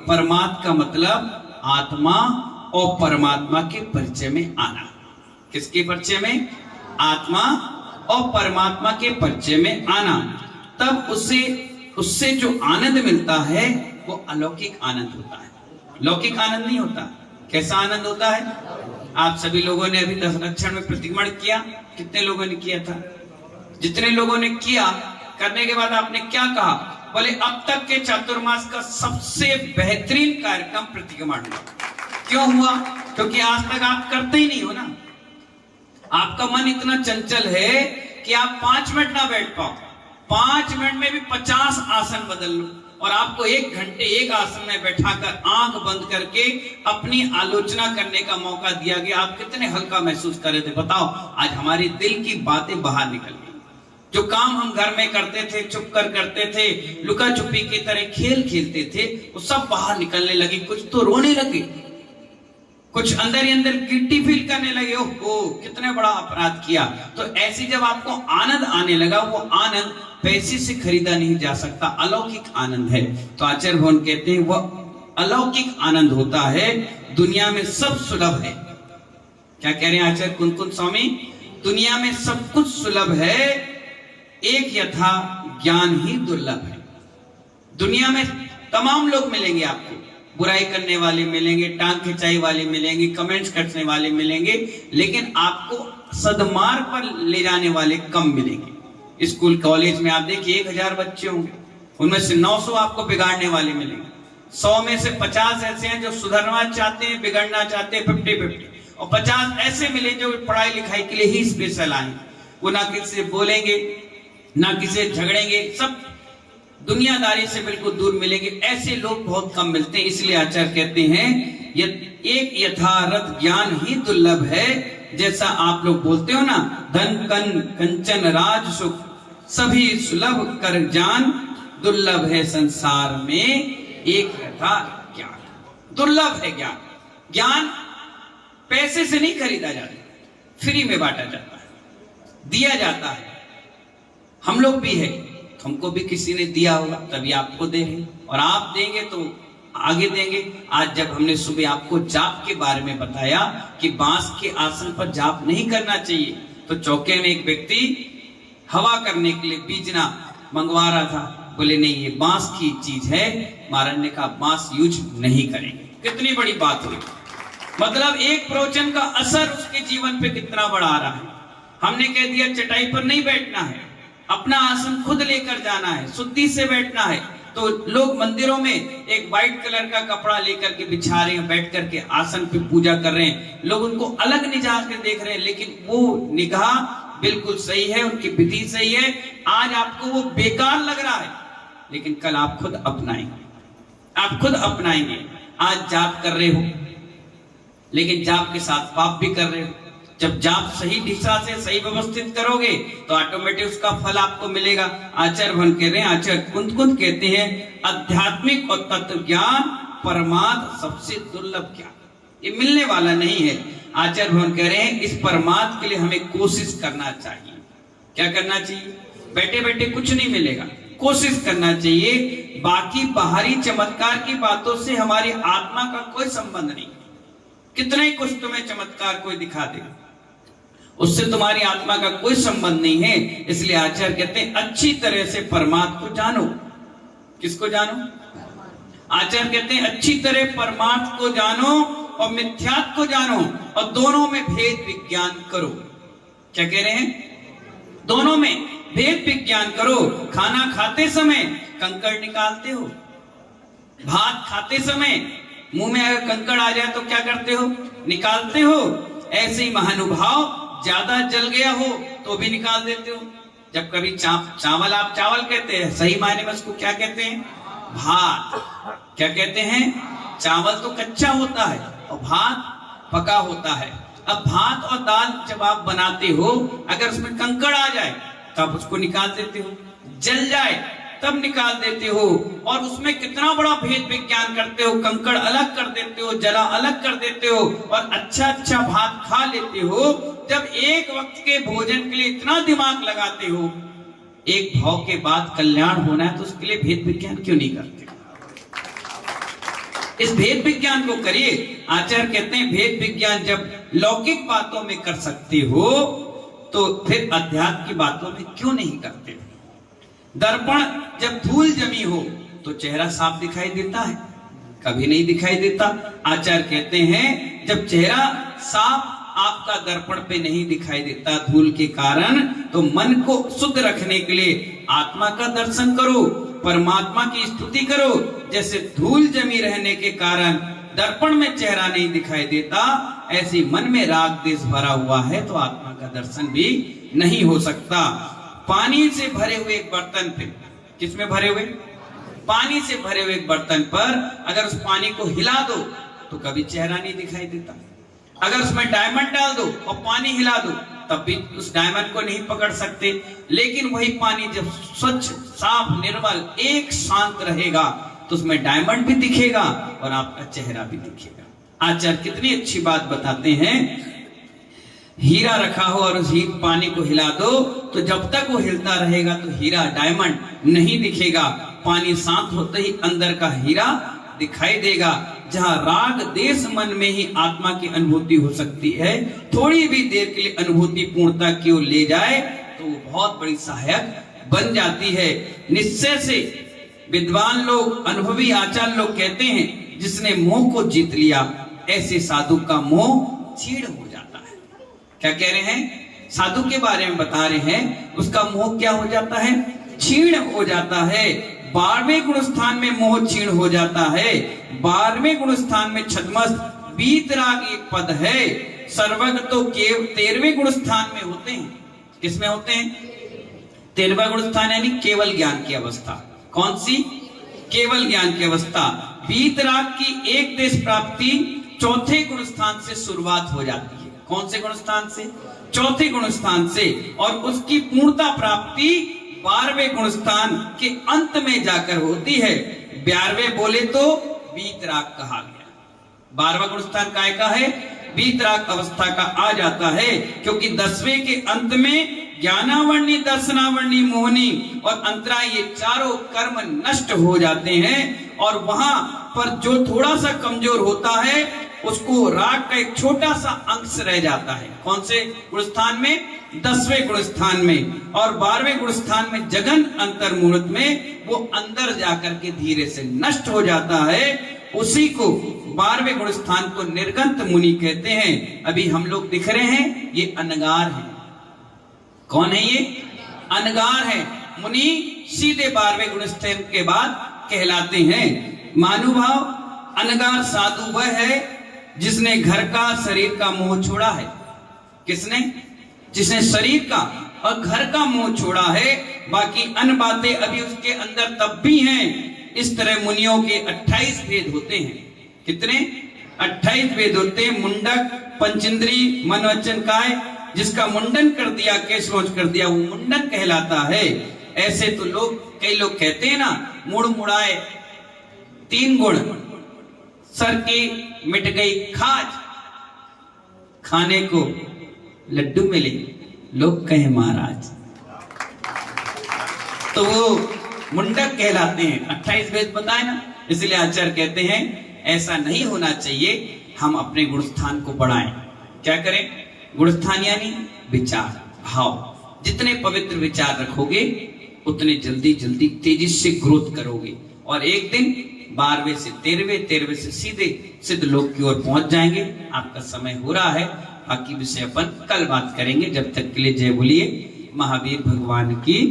परमात्मा का मतलब आत्मा और परमात्मा के परिचय में आना। किसके परिचय में? आत्मा और परमात्मा के परिचय में आना। तब उससे जो आनंद मिलता है वो अलौकिक आनंद होता है, लौकिक आनंद नहीं होता। कैसा आनंद होता है? आप सभी लोगों ने अभी 10 लक्षण में प्रतिक्रमण किया। कितने लोगों ने किया था? जितने लोगों ने किया, करने के बाद आपने क्या कहा? बोले अब तक के चातुर्मास का सबसे बेहतरीन कार्यक्रम प्रतिक्रमण हुआ। क्यों हुआ? क्योंकि आज तक आप करते ही नहीं हो ना। आपका मन इतना चंचल है कि आप 5 मिनट ना बैठ पाओ। 5 मिनट में भी 50 आसन बदल लो, और आपको 1 घंटे एक आसन में बैठाकर आंख बंद करके अपनी आलोचना करने का मौका दिया गया। आप कितने हल्का महसूस कर रहे थे? बताओ, आज हमारे दिल की बातें बाहर निकल गई। जो काम हम घर में करते थे, चुप कर करते थे, लुका छुपी की तरह खेल खेलते थे, वो सब बाहर निकलने लगे। कुछ तो रोने लगे, कुछ अंदर ही अंदर गिल्टी फील करने लगे, ओहो कितने बड़ा अपराध किया। तो ऐसी जब आपको आनंद आने लगा, वो आनंद पैसे से खरीदा नहीं जा सकता, अलौकिक आनंद है। तो आचार्य भगवान कहते हैं वह अलौकिक आनंद होता है, दुनिया में सब सुलभ है। क्या कह रहे हैं आचार्य कुंद स्वामी? दुनिया में सब कुछ सुलभ है, एक यथा ज्ञान ही दुर्लभ है। दुनिया में तमाम लोग मिलेंगे आपको, बुराई करने वाले मिलेंगे, टांग खिंचाई वाले मिलेंगे, कमेंट्स करने वाले मिलेंगे, लेकिन आपको सदमार्ग पर ले जाने वाले कम मिलेंगे। स्कूल कॉलेज में आप देखिए 1000 बच्चे होंगे, उनमें से 900 आपको बिगाड़ने वाले मिलेंगे। 100 में से 50 ऐसे हैं जो सुधरना चाहते हैं, बिगड़ना चाहते हैं, 50-50, और 50 ऐसे मिले जो पढ़ाई लिखाई के लिए ही स्पेशल आए। वो ना किसी से बोलेंगे, ना किसी से झगड़ेंगे, सब दुनियादारी से बिल्कुल दूर मिलेंगे। ऐसे लोग बहुत कम मिलते हैं। इसलिए आचार्य कहते हैं एक यथार्थ ज्ञान ही दुर्लभ है। जैसा आप लोग बोलते हो ना, धन कन कंचन राज सुख सभी सुलभ कर जान, दुर्लभ है संसार में एक यथार्थ ज्ञान। दुर्लभ है ज्ञान। ज्ञान पैसे से नहीं खरीदा जाता, फ्री में बांटा जाता है, दिया जाता है। हम लोग भी है, हमको भी किसी ने दिया होगा तभी आपको दे रहे, और आप देंगे तो आगे देंगे। आज जब हमने सुबह आपको जाप के बारे में बताया कि बांस के आसन पर जाप नहीं करना चाहिए, तो चौके में एक व्यक्ति हवा करने के लिए बीजना मंगवा रहा था। बोले नहीं, ये बांस की चीज है। महाराज ने कहा बांस यूज नहीं करेंगे। कितनी बड़ी बात हुई। मतलब एक प्रवचन का असर उसके जीवन पे कितना बड़ा आ रहा है। हमने कह दिया चटाई पर नहीं बैठना है, अपना आसन खुद लेकर जाना है, शुद्धि से बैठना है। तो लोग मंदिरों में एक व्हाइट कलर का कपड़ा लेकर के बिछा रहे हैं, बैठ करके आसन पे पूजा कर रहे हैं। लोग उनको अलग निगाह से देख रहे हैं, लेकिन वो निगाह बिल्कुल सही है, उनकी विधि सही है। आज आपको वो बेकार लग रहा है, लेकिन कल आप खुद अपनाएंगे, आप खुद अपनाएंगे। आज जाप कर रहे हो, लेकिन जाप के साथ पाप भी कर रहे हो। जब जाप सही दिशा से सही व्यवस्थित करोगे तो ऑटोमेटिक उसका फल आपको मिलेगा। आचार्य भगवान कह रहे हैं, आचार्य कुंद कहते हैं आध्यात्मिक और तत्व ज्ञान परमार्थ सबसे दुर्लभ ज्ञान, ये मिलने वाला नहीं है। आचार्य भगवान कह रहे हैं इस परमार्थ के लिए हमें कोशिश करना चाहिए। क्या करना चाहिए? बैठे बैठे कुछ नहीं मिलेगा, कोशिश करना चाहिए। बाकी बाहरी चमत्कार की बातों से हमारी आत्मा का कोई संबंध नहीं। कितने ही कुछ तुम्हें चमत्कार कोई दिखा दे, उससे तुम्हारी आत्मा का कोई संबंध नहीं है। इसलिए आचार्य कहते हैं अच्छी तरह से परमात्मा को जानो। किसको जानो? आचार्य कहते हैं अच्छी तरह परमात्मा को जानो और मिथ्यात्व को जानो, और दोनों में भेद विज्ञान करो। क्या कह रहे हैं? दोनों में भेद विज्ञान करो। खाना खाते समय कंकड़ निकालते हो, भात खाते समय मुंह में अगर कंकड़ आ जाए तो क्या करते हो? निकालते हो। ऐसे ही महानुभाव ज्यादा जल गया हो तो भी निकाल देते हो। जब कभी चावल, आप चावल कहते हैं, सही मायने में उसको क्या कहते हैं? भात। क्या कहते हैं? चावल तो कच्चा होता है और भात पका होता है। अब भात और दाल जब आप बनाते हो, अगर उसमें कंकड़ आ जाए तो आप उसको निकाल देते हो, जल जाए तब निकाल देते हो, और उसमें कितना बड़ा भेद विज्ञान करते हो। कंकड़ अलग कर देते हो, जला अलग कर देते हो, और अच्छा भात खा लेते हो। जब एक वक्त के भोजन के लिए इतना दिमाग लगाते हो, एक भाव के बाद कल्याण होना है, तो उसके लिए भेद विज्ञान क्यों नहीं करते? इस भेद विज्ञान को करिए। आचार्य कहते हैं भेद विज्ञान जब लौकिक बातों में कर सकते हो तो फिर अध्यात्म की बातों में क्यों नहीं करते। दर्पण जब धूल जमी हो तो चेहरा साफ दिखाई देता है, कभी नहीं दिखाई देता। आचार्य कहते हैं जब चेहरा साफ आपका दर्पण पे नहीं दिखाई देता धूल के कारण, तो मन को शुद्ध रखने के लिए आत्मा का दर्शन करो, परमात्मा की स्तुति करो। जैसे धूल जमी रहने के कारण दर्पण में चेहरा नहीं दिखाई देता, ऐसे मन में राग द्वेष भरा हुआ है तो आत्मा का दर्शन भी नहीं हो सकता। पानी से भरे हुए एक बर्तन पे, किसमें भरे हुए? पानी से भरे हुए एक बर्तन पर अगर उस पानी को हिला दो तो कभी चेहरा नहीं दिखाई देता। अगर उसमें डायमंड डाल दो और पानी हिला दो तब भी उस डायमंड को नहीं पकड़ सकते। लेकिन वही पानी जब स्वच्छ, साफ, निर्मल, एक शांत रहेगा तो उसमें डायमंड भी दिखेगा और आपका चेहरा भी दिखेगा। आचार्य कितनी अच्छी बात बताते हैं, हीरा रखा हो और उस पानी को हिला दो तो जब तक वो हिलता रहेगा तो हीरा, डायमंड नहीं दिखेगा। पानी शांत होते ही अंदर का हीरा दिखाई देगा। जहां राग देश मन में ही आत्मा की अनुभूति हो सकती है, थोड़ी भी देर के लिए अनुभूति पूर्णता की ओर ले जाए तो वो बहुत बड़ी सहायक बन जाती है। निश्चय से विद्वान लोग, अनुभवी आचार्य लोग कहते हैं जिसने मोह को जीत लिया ऐसे साधु का मोह क्षीण हो जाता है। क्या कह रहे हैं? साधु के बारे में बता रहे हैं, उसका मोह क्या हो जाता है? क्षीण हो जाता है। 12वें गुण स्थान में मोह क्षीण हो जाता है। 12वें गुण स्थान में छद्मस्त वीतराग एक पद है। सर्वज्ञ तो 13वें गुण स्थान में होते हैं। किसमें होते हैं? 13वां गुण स्थान यानी केवल ज्ञान की अवस्था। कौन सी? केवल ज्ञान की अवस्था। वीतराग की एक देश प्राप्ति 4थे गुण स्थान से शुरुआत हो जाती है। कौन से गुण स्थान से? 4थे गुण स्थान से। और उसकी पूर्णता प्राप्ति 12वें गुण स्थान के अंत में जाकर होती है। 12वें बोले तो वीतराग कहा गया। 12वां गुण स्थान काय का है? वीतराग अवस्था का आ जाता है, क्योंकि 10वें के अंत में ज्ञानावर्णी, दर्शनावर्णी, मोहनी और अंतराय, ये चारों कर्म नष्ट हो जाते हैं। और वहां पर जो थोड़ा सा कमजोर होता है उसको राग का एक छोटा सा अंश रह जाता है। कौन से गुण स्थान में? 10वें गुण स्थान में। और 12वें गुण स्थान में जगन अंतर मुहूर्त में वो अंदर जाकर के धीरे से नष्ट हो जाता है। उसी को 12वें गुण स्थान को निर्गंत मुनि कहते हैं। अभी हम लोग दिख रहे हैं, ये अनगार है। कौन है ये? अनगार है। मुनि सीधे 12वें गुण स्थान के बाद कहलाते हैं। मानुभाव, अनगार साधु वह है जिसने घर का, शरीर का मोह छोड़ा है। किसने? जिसने शरीर का और घर का मोह छोड़ा है। बाकी अन्य बातें अभी उसके अंदर तब भी हैं। इस तरह मुनियों के 28 भेद होते हैं। कितने? 28 भेद होते हैं। मुंडक, पंचेंद्री, मन, वचन, काय। जिसका मुंडन कर दिया, केश रोज कर दिया, वो मुंडन कहलाता है। ऐसे तो लोग, कई लोग कहते हैं ना, मुड़ मुड़ाए 3 गुण, सर की मिट गई खाज, खाने को लड्डू मिले, लोग कहे महाराज, तो वो मुंडक कहलाते हैं। 28 भेद बताए ना। इसलिए आचार्य कहते हैं ऐसा नहीं होना चाहिए। हम अपने गुणस्थान को बढ़ाएं। क्या करें? गुणस्थान यानी विचार, भाव। जितने पवित्र विचार रखोगे उतने जल्दी जल्दी तेजी से ग्रोथ करोगे और एक दिन 12वें से 13वें, 13वें से सीधे सिद्ध लोक की ओर पहुंच जाएंगे। आपका समय हो रहा है, बाकी विषय अपन कल बात करेंगे। जब तक के लिए जय बोलिए महावीर भगवान की।